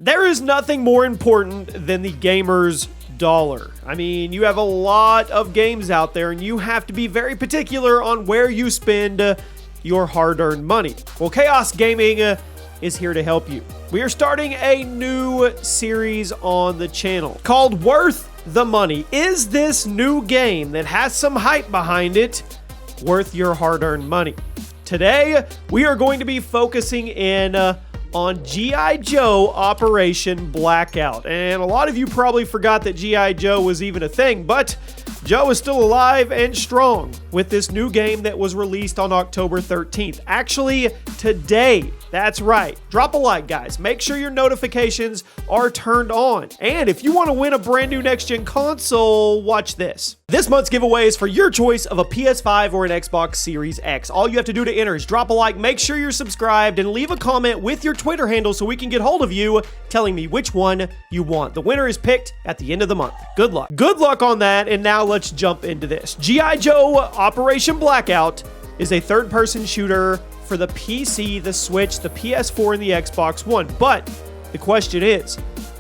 There is nothing more important than the gamer's dollar. I mean, you have a lot of games out there and you have to be very particular on where you spend your hard-earned money. Well, Chaos Gaming is here to help you. We are starting a new series on the channel called Worth the Money. Is this new game that has some hype behind it worth your hard-earned money? Today, we are going to be focusing in on G.I. Joe Operation Blackout. And a lot of you probably forgot that G.I. Joe was even a thing, but Joe is still alive and strong with this new game that was released on October 13th. Actually, today. That's right. Drop a like, guys. Make sure your notifications are turned on. And if you want to win a brand new next-gen console, watch this. This month's giveaway is for your choice of a PS5 or an Xbox Series X. All you have to do to enter is drop a like, make sure you're subscribed, and leave a comment with your Twitter handle so we can get hold of you telling me which one you want. The winner is picked at the end of the month. Good luck. Good luck on that, and now let's jump into this. G.I. Joe Operation Blackout is a third-person shooter for the PC, the Switch, the PS4, and the Xbox One. But the question is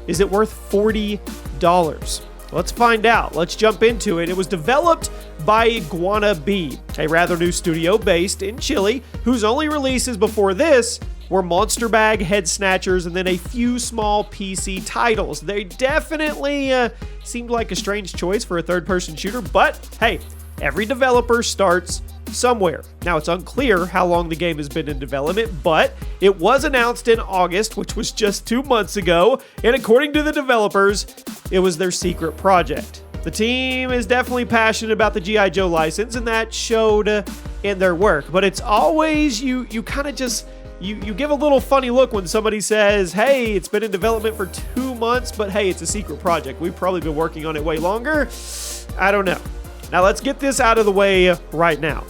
it worth $40? Let's find out. Let's jump into it. It was developed by Iguana B, a rather new studio based in Chile, whose only releases before this were Monster Bag, Head Snatchers, and then a few small PC titles. They definitely seemed like a strange choice for a third-person shooter, but hey, every developer starts somewhere. Now, it's unclear how long the game has been in development, but it was announced in August, which was just 2 months ago, and according to the developers, it was their secret project. The team is definitely passionate about the G.I. Joe license, and that showed in their work, but it's always, you kind of just, you give a little funny look when somebody says, hey, it's been in development for 2 months, but hey, it's a secret project. We've probably been working on it way longer. I don't know. Now, let's get this out of the way right now.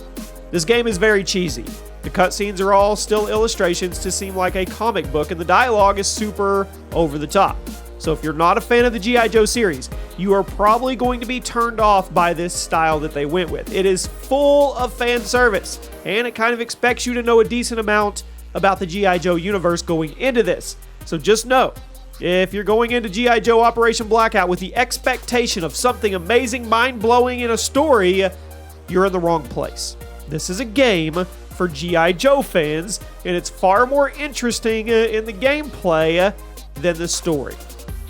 This game is very cheesy. The cutscenes are all still illustrations to seem like a comic book, and the dialogue is super over the top. So if you're not a fan of the G.I. Joe series, you are probably going to be turned off by this style that they went with. It is full of fan service, and it kind of expects you to know a decent amount about the G.I. Joe universe going into this. So just know, if you're going into G.I. Joe Operation Blackout with the expectation of something amazing, mind-blowing, and a story, you're in the wrong place. This is a game for G.I. Joe fans, and it's far more interesting in the gameplay than the story.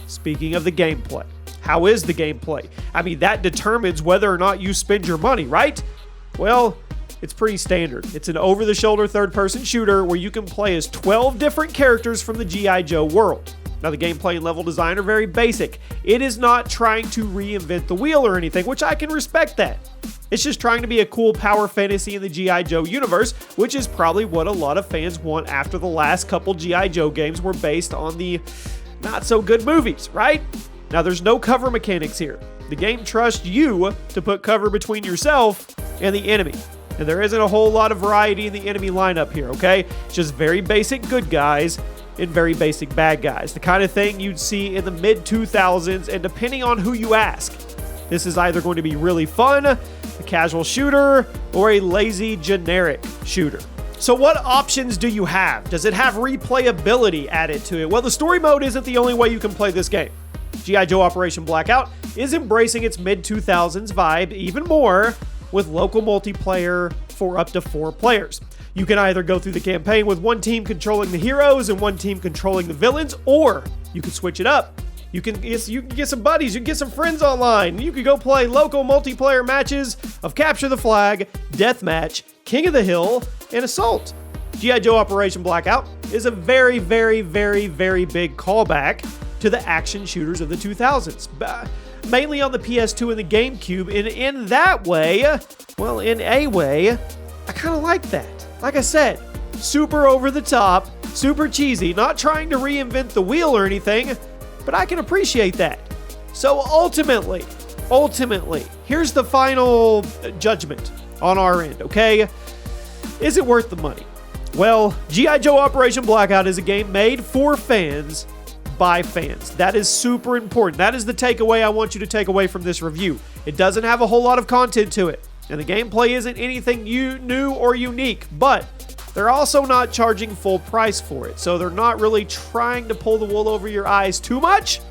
Speaking of the gameplay, how is the gameplay? I mean, that determines whether or not you spend your money, right? Well, it's pretty standard. It's an over-the-shoulder third-person shooter where you can play as 12 different characters from the G.I. Joe world. Now, the gameplay and level design are very basic. It is not trying to reinvent the wheel or anything, which I can respect that. It's just trying to be a cool power fantasy in the G.I. Joe universe, which is probably what a lot of fans want after the last couple G.I. Joe games were based on the not-so-good movies, right? Now, there's no cover mechanics here. The game trusts you to put cover between yourself and the enemy. And there isn't a whole lot of variety in the enemy lineup here, okay? It's just very basic good guys and very basic bad guys. The kind of thing you'd see in the mid-2000s, and depending on who you ask, this is either going to be really fun, a casual shooter, or a lazy generic shooter. So what options do you have? Does it have replayability added to it? Well, the story mode isn't the only way you can play this game. G.I. Joe Operation Blackout is embracing its mid-2000s vibe even more with local multiplayer for up to 4 players. You can either go through the campaign with one team controlling the heroes and one team controlling the villains, or you can switch it up. You can get some buddies, you can get some friends online. You can go play local multiplayer matches of Capture the Flag, Deathmatch, King of the Hill, and Assault. G.I. Joe Operation Blackout is a very, very, very, very big callback to the action shooters of the 2000s. Mainly on the PS2 and the GameCube, and in that way, well, in a way, I kind of like that. Like I said, super over the top, super cheesy, not trying to reinvent the wheel or anything, but I can appreciate that. So ultimately, here's the final judgment on our end, okay? Is it worth the money? Well, G.I. Joe Operation Blackout is a game made for fans by fans. That is super important. That is the takeaway I want you to take away from this review. It doesn't have a whole lot of content to it, and the gameplay isn't anything new or unique, but They're also not charging full price for it, so they're not really trying to pull the wool over your eyes too much.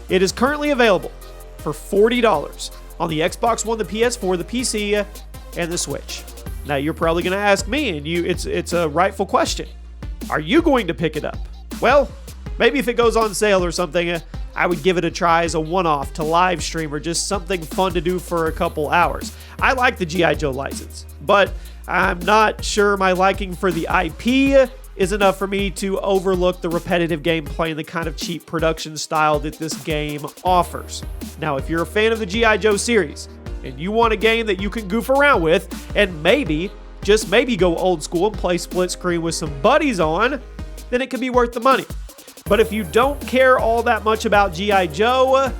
It is currently available for $40 on the Xbox One, the PS4, the PC, and the Switch. Now you're probably going to ask me, and it's a rightful question. Are you going to pick it up? Well, maybe if it goes on sale or something, I would give it a try as a one-off to live stream or just something fun to do for a couple hours. I like the G.I. Joe license, but I'm not sure my liking for the IP is enough for me to overlook the repetitive gameplay and the kind of cheap production style that this game offers. Now, if you're a fan of the G.I. Joe series and you want a game that you can goof around with and maybe, just maybe go old school and play split screen with some buddies on, then it could be worth the money. But if you don't care all that much about G.I. Joe,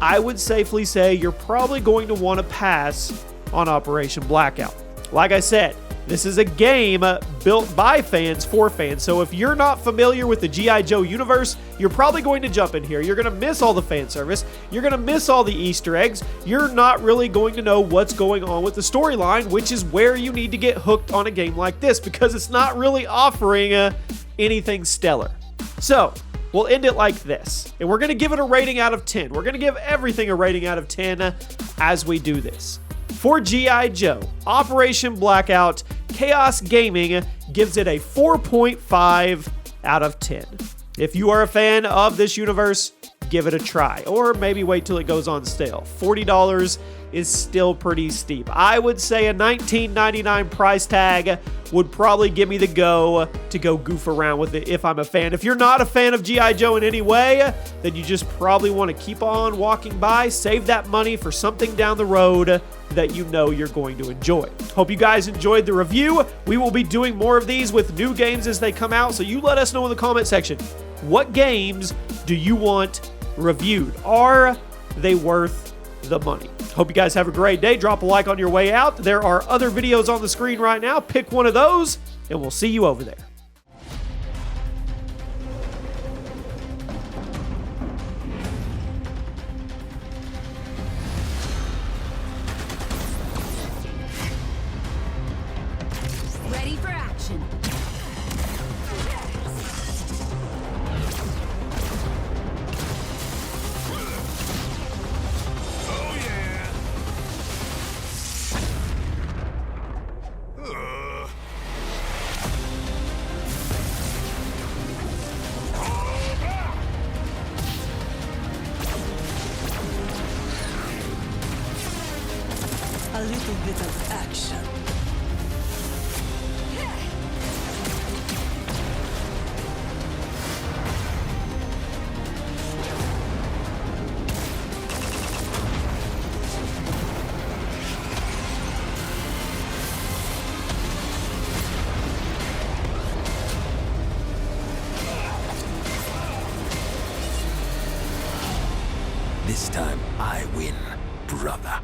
I would safely say you're probably going to want to pass on Operation Blackout. Like I said, this is a game built by fans for fans, so if you're not familiar with the G.I. Joe universe, you're probably going to jump in here. You're going to miss all the fan service. You're going to miss all the Easter eggs. You're not really going to know what's going on with the storyline, which is where you need to get hooked on a game like this, because it's not really offering anything stellar. So, we'll end it like this, and we're going to give it a rating out of 10. We're going to give everything a rating out of 10 as we do this. For G.I. Joe, Operation Blackout, ChaosGaming gives it a 4.5 out of 10. If you are a fan of this universe, give it a try, or maybe wait till it goes on sale. $40 is still pretty steep. I would say a $19.99 price tag would probably give me the go to go goof around with it if I'm a fan. If you're not a fan of G.I. Joe in any way, then you just probably want to keep on walking by, save that money for something down the road that you know you're going to enjoy. Hope you guys enjoyed the review. We will be doing more of these with new games as they come out, so you let us know in the comment section. What games do you want reviewed? Are they worth the money? Hope you guys have a great day. Drop a like on your way out. There are other videos on the screen right now. Pick one of those, and we'll see you over there. Ready for action. A little bit of action. This time I win, brother.